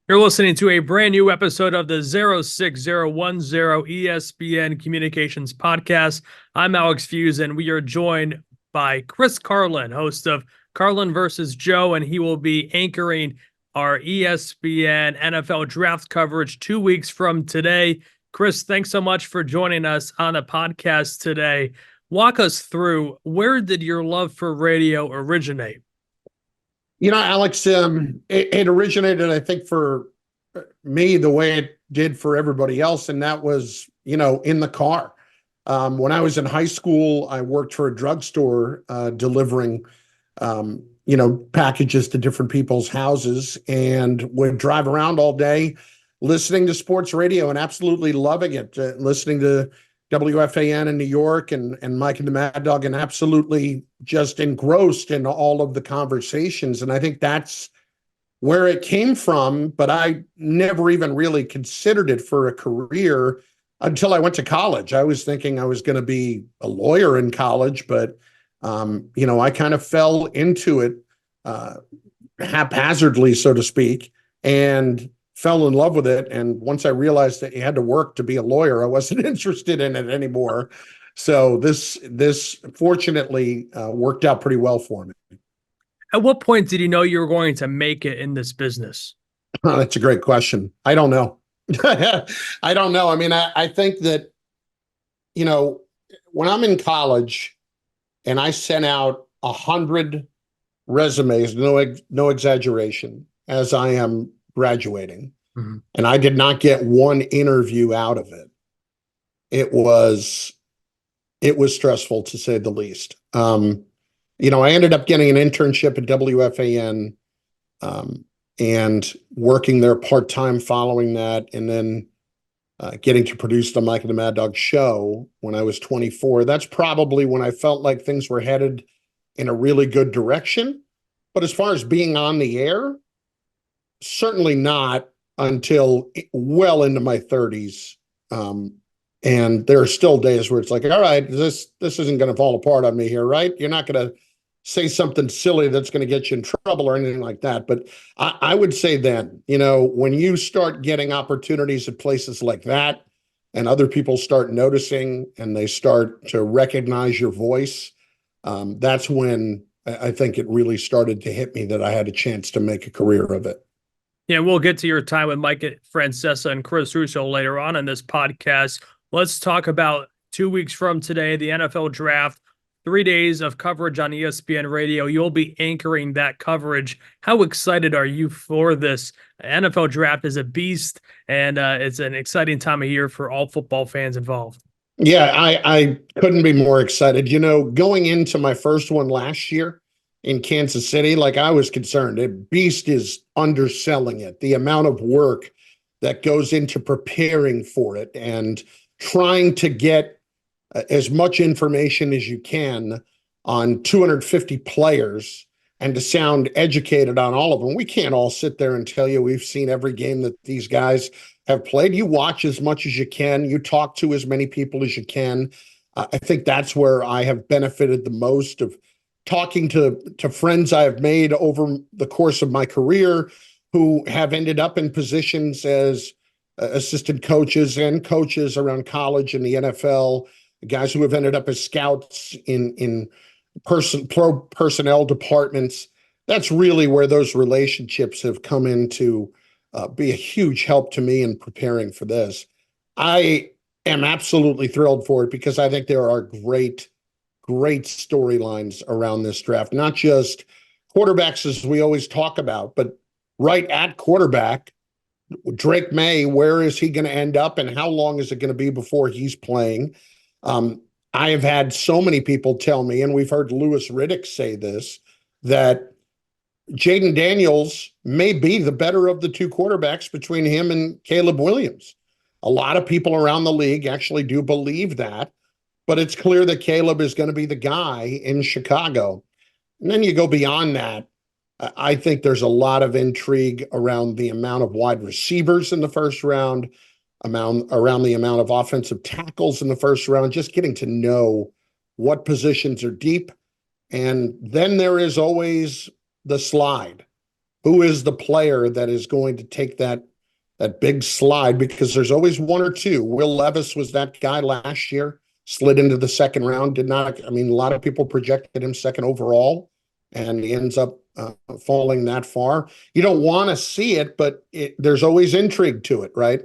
You're listening to a brand new episode of the 06010 ESPN Communications podcast. I'm Alex Feuz, and we are joined by Chris Carlin, host of Carlin versus Joe, and he will be anchoring our ESPN NFL draft coverage 2 weeks from today. Chris, thanks so much for joining us on the podcast today. Walk us through, where did your love for radio originate? You know, Alex, it originated, I think, for me the way it did for everybody else, and that was, in the car. When I was in high school, I worked for a drugstore delivering, packages to different people's houses, and would drive around all day listening to sports radio and absolutely loving it, listening to WFAN in New York and Mike and the Mad Dog, and absolutely just engrossed in all of the conversations. And I think that's where it came from, but I never even really considered it for a career until I went to college. I was thinking I was going to be a lawyer in college, but, I kind of fell into it haphazardly, so to speak, and fell in love with it. And once I realized that you had to work to be a lawyer, I wasn't interested in it anymore. So this fortunately worked out pretty well for me. At what point did you know you were going to make it in this business? Oh, that's a great question. I don't know. I don't know. I mean, I think that, when I'm in college and I sent out 100 resumes, no exaggeration, as I am graduating, and I did not get one interview out of it. It was stressful, to say the least. I ended up getting an internship at WFAN and working there part-time following that, and then getting to produce the Mike and the Mad Dog show when I was 24. That's probably when I felt like things were headed in a really good direction. But as far as being on the air, certainly not until well into my 30s. And there are still days where it's like, all right, this isn't going to fall apart on me here, right? You're not going to say something silly that's going to get you in trouble or anything like that. But I would say then, when you start getting opportunities at places like that and other people start noticing and they start to recognize your voice, that's when I think it really started to hit me that I had a chance to make a career of it. Yeah, we'll get to your time with Mike Francesa and Chris Russo later on in this podcast. Let's talk about 2 weeks from today, the NFL draft. 3 days of coverage on ESPN Radio. You'll be anchoring that coverage. How excited are you for this? NFL draft is a beast, and it's an exciting time of year for all football fans involved. Yeah, I couldn't be more excited. Going into my first one last year in Kansas City, like, I was concerned. Beast is underselling it. The amount of work that goes into preparing for it and trying to get as much information as you can on 250 players and to sound educated on all of them. We can't all sit there and tell you we've seen every game that these guys have played. You watch as much as you can. You talk to as many people as you can. I think that's where I have benefited the most, of talking to friends I have made over the course of my career who have ended up in positions as assistant coaches and coaches around college and the NFL, guys who have ended up as scouts in pro personnel departments. That's really where those relationships have come in to be a huge help to me in preparing for this. I am absolutely thrilled for it because I think there are great storylines around this draft, not just quarterbacks as we always talk about, but right at quarterback, Drake May, where is he going to end up and how long is it going to be before he's playing? I have had so many people tell me, and we've heard Louis Riddick say this, that Jaden Daniels may be the better of the two quarterbacks between him and Caleb Williams. A lot of people around the league actually do believe that, but it's clear that Caleb is going to be the guy in Chicago. And then you go beyond that. I think there's a lot of intrigue around the amount of wide receivers in the first round, around the amount of offensive tackles in the first round, just getting to know what positions are deep. And then there is always the slide. Who is the player that is going to take that big slide? Because there's always one or two. Will Levis was that guy last year, slid into the second round, did not, I mean, a lot of people projected him second overall, and he ends up falling that far. You don't want to see it, but there's always intrigue to it, right?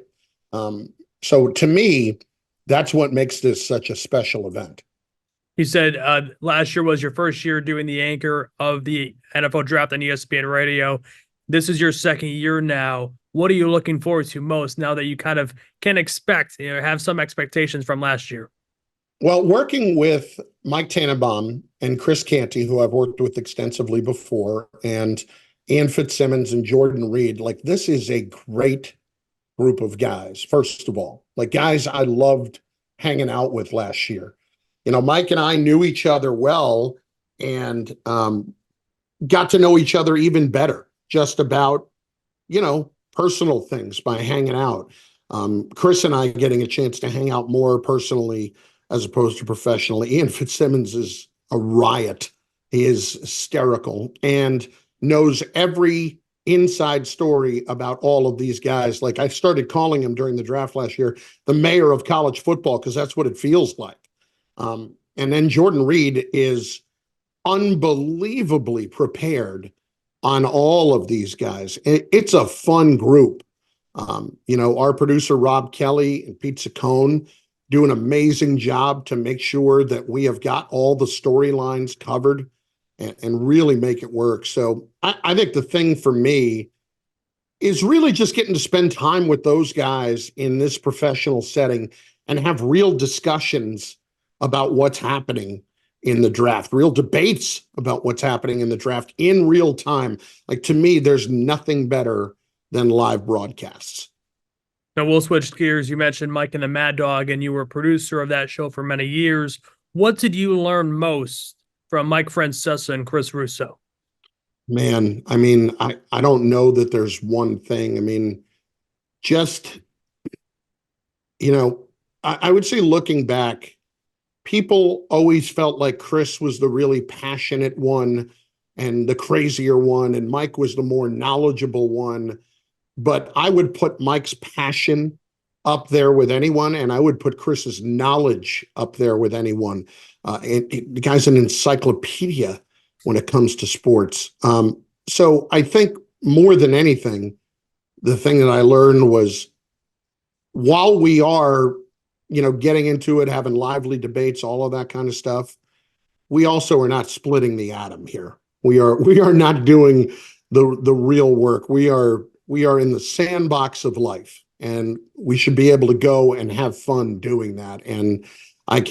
So to me, that's what makes this such a special event. You said last year was your first year doing the anchor of the NFL draft on ESPN Radio. This is your second year now. What are you looking forward to most now that you kind of can expect, have some expectations from last year? Well, working with Mike Tannenbaum and Chris Canty, who I've worked with extensively before, and Ian Fitzsimmons and Jordan Reed, like, this is a great group of guys, first of all. Like, guys I loved hanging out with last year. Mike and I knew each other well, and got to know each other even better just about, personal things by hanging out. Chris and I getting a chance to hang out more personally as opposed to professionally. Ian Fitzsimmons is a riot. He is hysterical and knows every inside story about all of these guys. Like, I started calling him during the draft last year the mayor of college football, because that's what it feels like. And then Jordan Reed is unbelievably prepared on all of these guys. It's a fun group. Our producer, Rob Kelly and Pete Saccone, do an amazing job to make sure that we have got all the storylines covered and really make it work. So I think the thing for me is really just getting to spend time with those guys in this professional setting and have real discussions about what's happening in the draft, real debates about what's happening in the draft in real time. Like, to me, there's nothing better than live broadcasts. Now we'll switch gears. You mentioned Mike and the Mad Dog, and you were a producer of that show for many years. What did you learn most from Mike Francesa and Chris Russo? Man, I mean, I don't know that there's one thing. I mean, just, I would say, looking back, people always felt like Chris was the really passionate one and the crazier one, and Mike was the more knowledgeable one. But I would put Mike's passion up there with anyone, and I would put Chris's knowledge up there with anyone. The guy's an encyclopedia when it comes to sports. So I think more than anything, the thing that I learned was, while we are, getting into it, having lively debates, all of that kind of stuff, we also are not splitting the atom here. We are not doing the real work. We are in the sandbox of life, and we should be able to go and have fun doing that. And I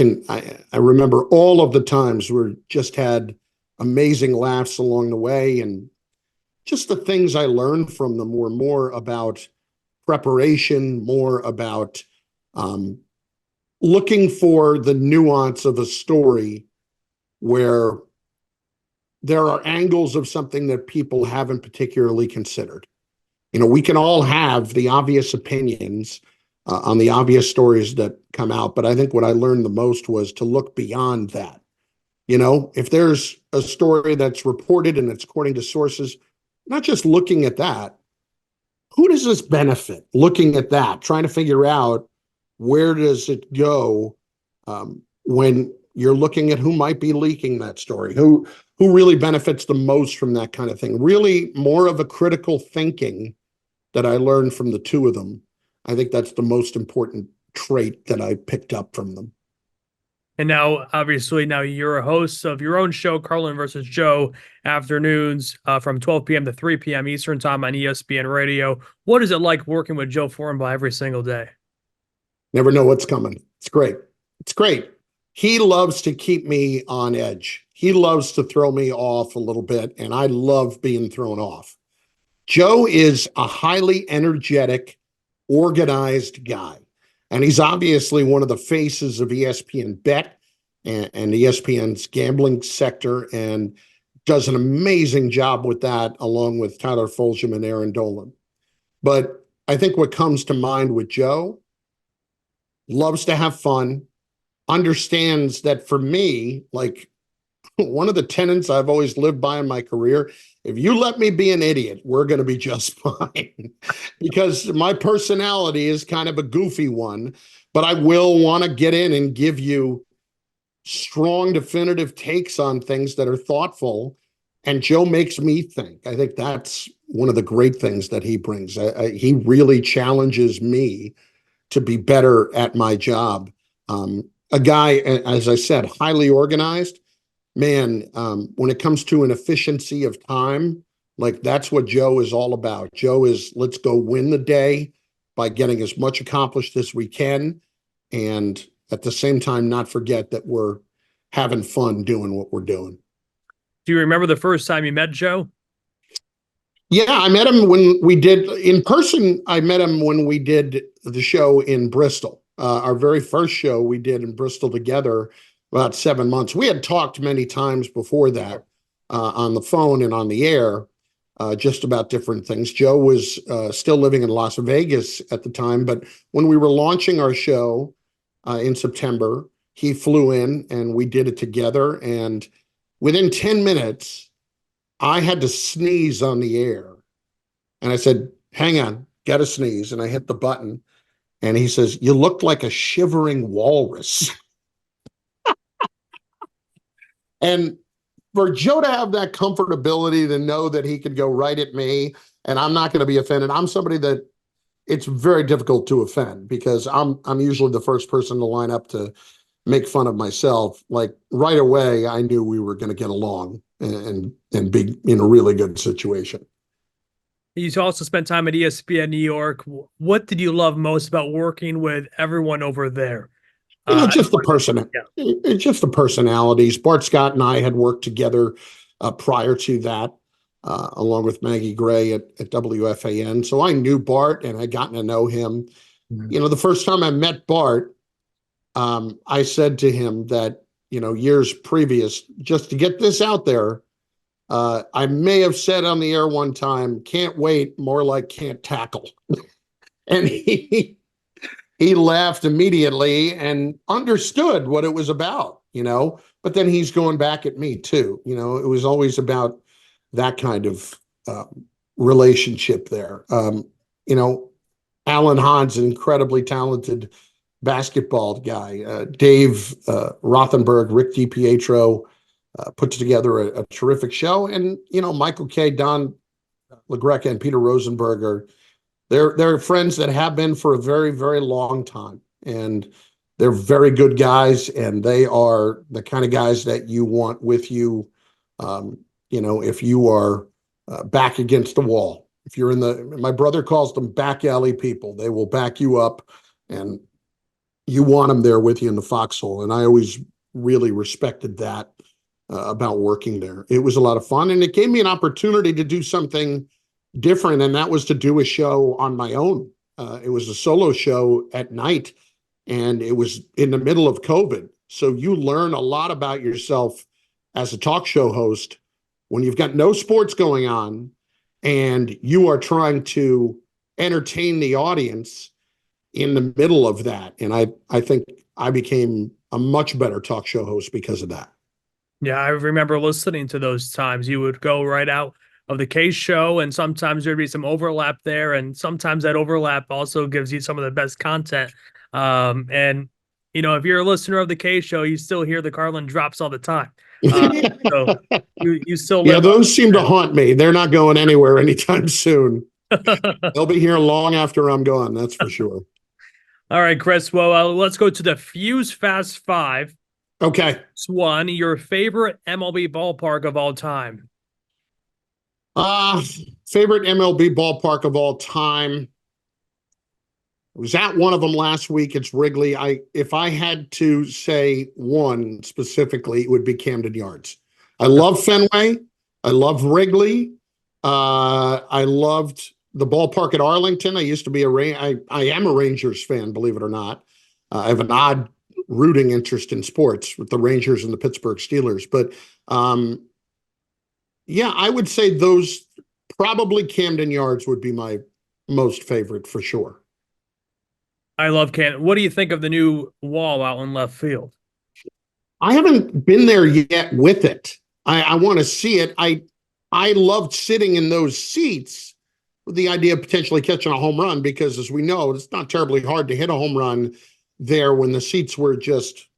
remember all of the times we just had amazing laughs along the way, and just the things I learned from them were more about preparation, more about looking for the nuance of a story where there are angles of something that people haven't particularly considered. We can all have the obvious opinions on the obvious stories that come out, but I think what I learned the most was to look beyond that. If there's a story that's reported and it's according to sources, not just looking at that, who does this benefit? Looking at that, trying to figure out where does it go when you're looking at who might be leaking that story, who really benefits the most from that kind of thing. Really more of a critical thinking that I learned from the two of them. I think that's the most important trait that I picked up from them. And now, obviously, you're a host of your own show, Carlin versus Joe, afternoons from 12 p.m. to 3 p.m. Eastern time on ESPN Radio. What is it like working with Joe Fortenbaugh every single day? Never know what's coming. It's great. It's great. He loves to keep me on edge. He loves to throw me off a little bit, and I love being thrown off. Joe is a highly energetic, organized guy. And he's obviously one of the faces of ESPN Bet and ESPN's gambling sector, and does an amazing job with that, along with Tyler Fulgham and Aaron Dolan. But I think what comes to mind with Joe, loves to have fun, understands that for me, like, one of the tenets I've always lived by in my career. If you let me be an idiot, we're going to be just fine. Because my personality is kind of a goofy one, but I will want to get in and give you strong, definitive takes on things that are thoughtful. And Joe makes me think. I think that's one of the great things that he brings. He really challenges me to be better at my job. A guy, as I said, highly organized. Man, when it comes to an efficiency of time, like that's what Joe is all about. Joe is, let's go win the day by getting as much accomplished as we can, and at the same time not forget that we're having fun doing what we're doing. Do you remember the first time you met Joe? Yeah, I met him when we did in person. I met him when we did the show in Bristol. Our very first show we did in Bristol together, about 7 months. We had talked many times before that on the phone and on the air, just about different things. Joe was still living in Las Vegas at the time, but when we were launching our show in September, he flew in and we did it together. And within 10 minutes, I had to sneeze on the air. And I said, hang on, got to sneeze. And I hit the button. And he says, you looked like a shivering walrus. And for Joe to have that comfortability to know that he could go right at me and I'm not going to be offended. I'm somebody that it's very difficult to offend because I'm usually the first person to line up to make fun of myself. Like right away, I knew we were going to get along and be in a really good situation. You also spent time at ESPN New York. What did you love most about working with everyone over there? Just the person, yeah. It's just the personalities. Bart Scott and I had worked together prior to that, along with Maggie Gray at WFAN. So I knew Bart and I'd gotten to know him. Mm-hmm. The first time I met Bart, I said to him that, years previous, just to get this out there, I may have said on the air one time, can't wait, more like can't tackle. And he laughed immediately and understood what it was about, but then he's going back at me too. It was always about that kind of relationship there. Alan Hahn's an incredibly talented basketball guy. Dave Rothenberg, Rick DiPietro put together a terrific show. And, Michael Kay, Don LaGreca, and Peter Rosenberg are they're friends that have been for a very, very long time. And they're very good guys. And they are the kind of guys that you want with you, if you are back against the wall. If you're my brother calls them back alley people. They will back you up and you want them there with you in the foxhole. And I always really respected that about working there. It was a lot of fun. And it gave me an opportunity to do something different, and that was to do a show on my own. It was a solo show at night, and it was in the middle of COVID. So you learn a lot about yourself as a talk show host when you've got no sports going on and you are trying to entertain the audience in the middle of that. And I think I became a much better talk show host because of that. Yeah, I remember listening to those times. You would go right out of the Case show, and sometimes there'd be some overlap there, and sometimes that overlap also gives you some of the best content. And if you're a listener of the Case show, you still hear the Carlin drops all the time. So you still yeah, those seem to haunt me. They're not going anywhere anytime soon. They'll be here long after I'm gone. That's for sure. All right, Chris. Well, let's go to the Feuz Fast Five. Okay. One, your favorite MLB ballpark of all time. Favorite MLB ballpark of all time. I was at one of them last week. It's Wrigley. If I had to say one specifically, it would be Camden Yards. I love Fenway. I love Wrigley. I loved the ballpark at Arlington. I used to be I am a Rangers fan, believe it or not. I have an odd rooting interest in sports with the Rangers and the Pittsburgh Steelers. But yeah, I would say those, probably Camden Yards would be my most favorite for sure. I love Camden. What do you think of the new wall out in left field? I haven't been there yet with it. I want to see it. I loved sitting in those seats with the idea of potentially catching a home run because, as we know, it's not terribly hard to hit a home run there when the seats were just,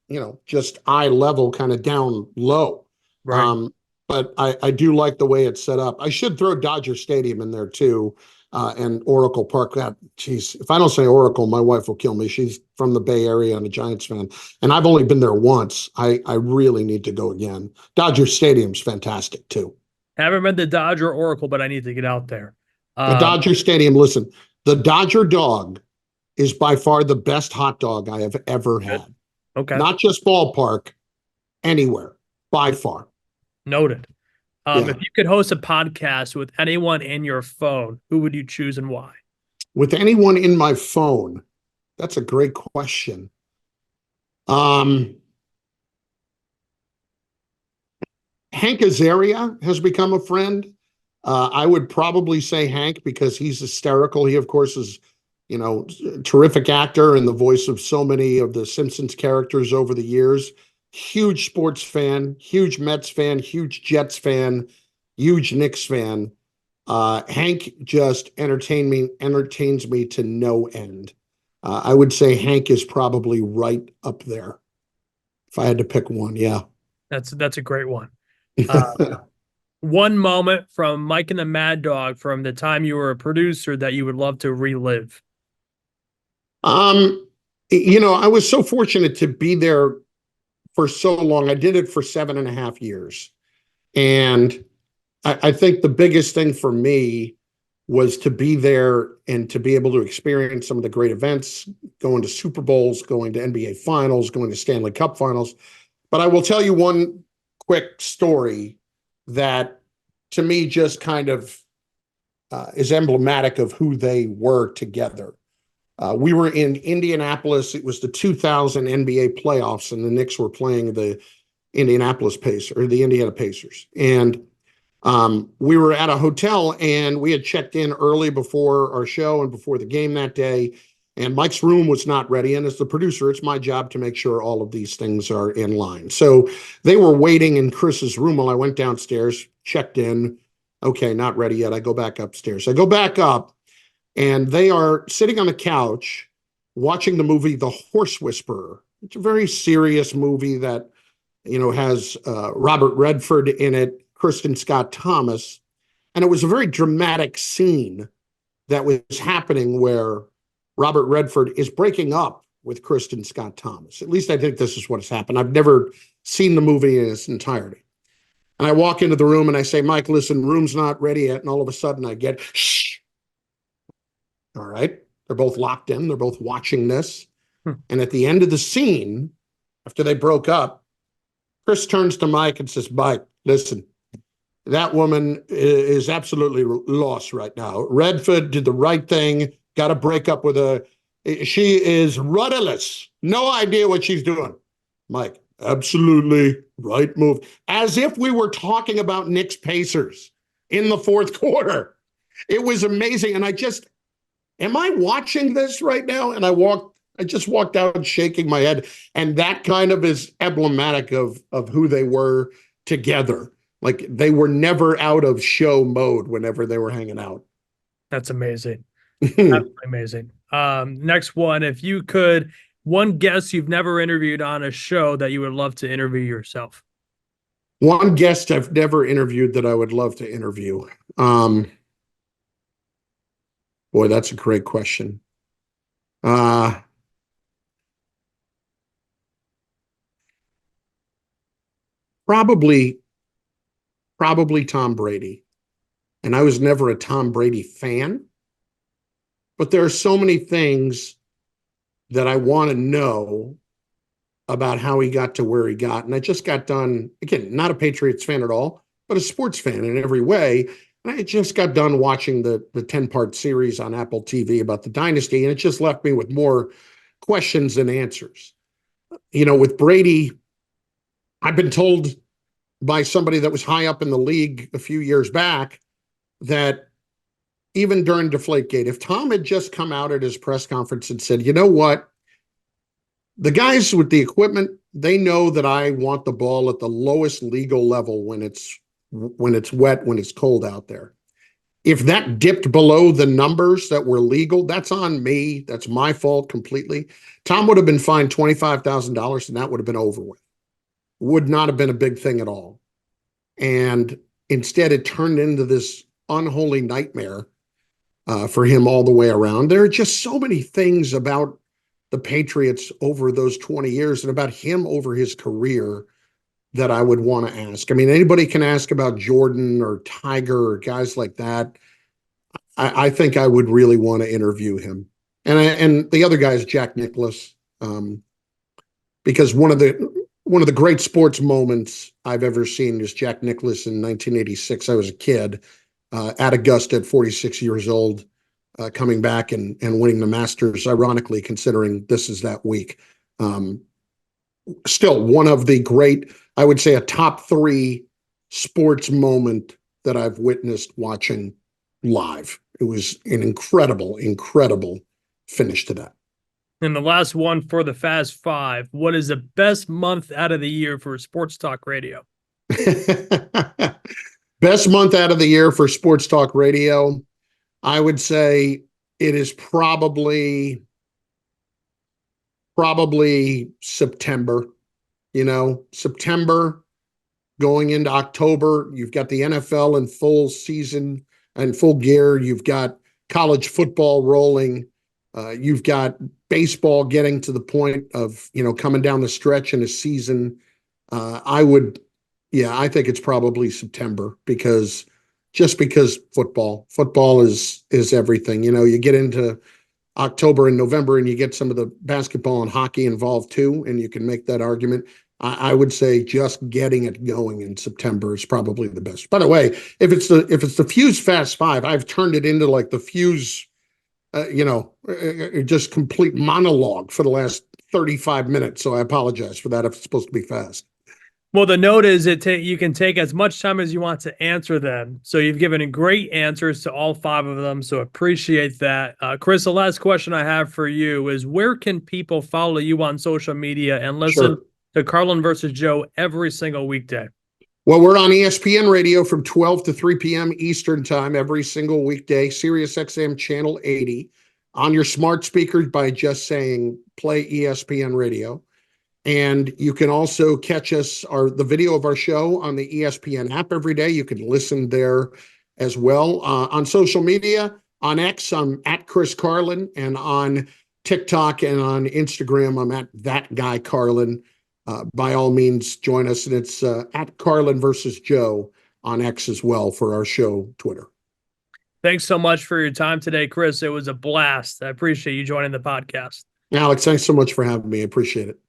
just eye level, kind of down low. Right. But I do like the way it's set up. I should throw Dodger Stadium in there too, and Oracle Park. Geez, if I don't say Oracle, my wife will kill me. She's from the Bay Area and a Giants fan, and I've only been there once. I really need to go again. Dodger Stadium's fantastic too. Haven't been to Dodger Oracle, but I need to get out there. The Dodger Stadium, listen, the Dodger dog is by far the best hot dog I have ever had. Okay. Not just ballpark, anywhere, by far. Noted. Yeah. If you could host a podcast with anyone in your phone, who would you choose and why? With anyone in my phone? That's a great question. Hank Azaria has become a friend. I would probably say Hank because he's hysterical. He, of course, is, a terrific actor and the voice of so many of the Simpsons characters over the years. Huge sports fan, huge Mets fan, huge Jets fan, huge Knicks fan. Hank just entertains me to no end. I would say Hank is probably right up there if I had to pick one. Yeah. That's a great one. One moment from Mike and the Mad Dog from the time you were a producer that you would love to relive. I was so fortunate to be there for so long. I did it for 7.5 years. And I think the biggest thing for me was to be there and to be able to experience some of the great events, going to Super Bowls, going to NBA finals, going to Stanley Cup finals. But I will tell you one quick story that to me just kind of is emblematic of who they were together. We were in Indianapolis. It was the 2000 NBA playoffs, and the Knicks were playing the Indiana Pacers. And we were at a hotel, and we had checked in early before our show and before the game that day. And Mike's room was not ready. And as the producer, it's my job to make sure all of these things are in line. So they were waiting in Chris's room while I went downstairs, checked in. Okay, not ready yet. I go back upstairs. I go back up, and they are sitting on the couch watching the movie The Horse Whisperer. It's a very serious movie that, has Robert Redford in it, Kristen Scott Thomas. And it was a very dramatic scene that was happening where Robert Redford is breaking up with Kristen Scott Thomas. At least I think this is what has happened. I've never seen the movie in its entirety. And I walk into the room and I say, Mike, listen, room's not ready yet. And all of a sudden I get, shh. All right. They're both locked in. They're both watching this. And at the end of the scene, after they broke up, Chris turns to Mike and says, Mike, listen, that woman is absolutely lost right now. Redford did the right thing. Got to break up with her. She is rudderless. No idea what she's doing. Mike, absolutely right move. As if we were talking about Knicks Pacers in the fourth quarter. It was amazing. And am I watching this right now? And I just walked out shaking my head. And that kind of is emblematic of who they were together. Like they were never out of show mode whenever they were hanging out. That's amazing. Absolutely amazing. Next one, if you could, one guest you've never interviewed on a show that you would love to interview yourself. One guest I've never interviewed that I would love to interview. Boy, that's a great question. Probably Tom Brady. And I was never a Tom Brady fan. But there are so many things that I want to know about how he got to where he got. And I just got done, again, not a Patriots fan at all, but a sports fan in every way. And I just got done watching the 10-part series on Apple TV about the dynasty, and it just left me with more questions than answers. With Brady, I've been told by somebody that was high up in the league a few years back that even during Deflategate, if Tom had just come out at his press conference and said, you know what, The guys with the equipment, they know that I want the ball at the lowest legal level when it's wet, when it's cold out there. If that dipped below the numbers that were legal, that's on me. That's my fault completely. Tom would have been fined $25,000 and that would have been over with. Would not have been a big thing at all. And instead, it turned into this unholy nightmare for him all the way around. There are just so many things about the Patriots over those 20 years and about him over his career that I would want to ask. I mean, anybody can ask about Jordan or Tiger or guys like that. I think I would really want to interview him. And the other guy is Jack Nicklaus, because one of the great sports moments I've ever seen is Jack Nicklaus in 1986. I was a kid at Augusta at 46 years old, coming back and winning the Masters, ironically, considering this is that week. Still one of the great, I would say a top 3 sports moment that I've witnessed watching live. It was an incredible, incredible finish to that. And the last one for the Fast Five. What is the best month out of the year for sports talk radio? Best month out of the year for sports talk radio, I would say it is probably September. September going into October, you've got the NFL in full season and full gear. You've got college football rolling. You've got baseball getting to the point of, coming down the stretch in a season. I think it's probably September because football is everything. You get into October and November and you get some of the basketball and hockey involved too, and you can make that argument. I would say just getting it going in September is probably the best. By the way, if it's the Feuz Fast Five, I've turned it into like the Feuz, just complete monologue for the last 35 minutes. So I apologize for that if it's supposed to be fast. Well, the note is you can take as much time as you want to answer them. So you've given great answers to all 5 of them. So appreciate that. Chris, the last question I have for you is, where can people follow you on social media and listen to Carlin versus Joe every single weekday? Well, we're on ESPN Radio from 12 to 3 p.m. Eastern time every single weekday, Sirius XM Channel 80, on your smart speakers by just saying play ESPN Radio. And you can also catch the video of our show on the ESPN app every day. You can listen there as well. On social media, on X, I'm at Chris Carlin, and on TikTok and on Instagram, I'm at that guy Carlin. By all means, join us. And it's at Carlin versus Joe on X as well for our show, Twitter. Thanks so much for your time today, Chris. It was a blast. I appreciate you joining the podcast. Alex, thanks so much for having me. I appreciate it.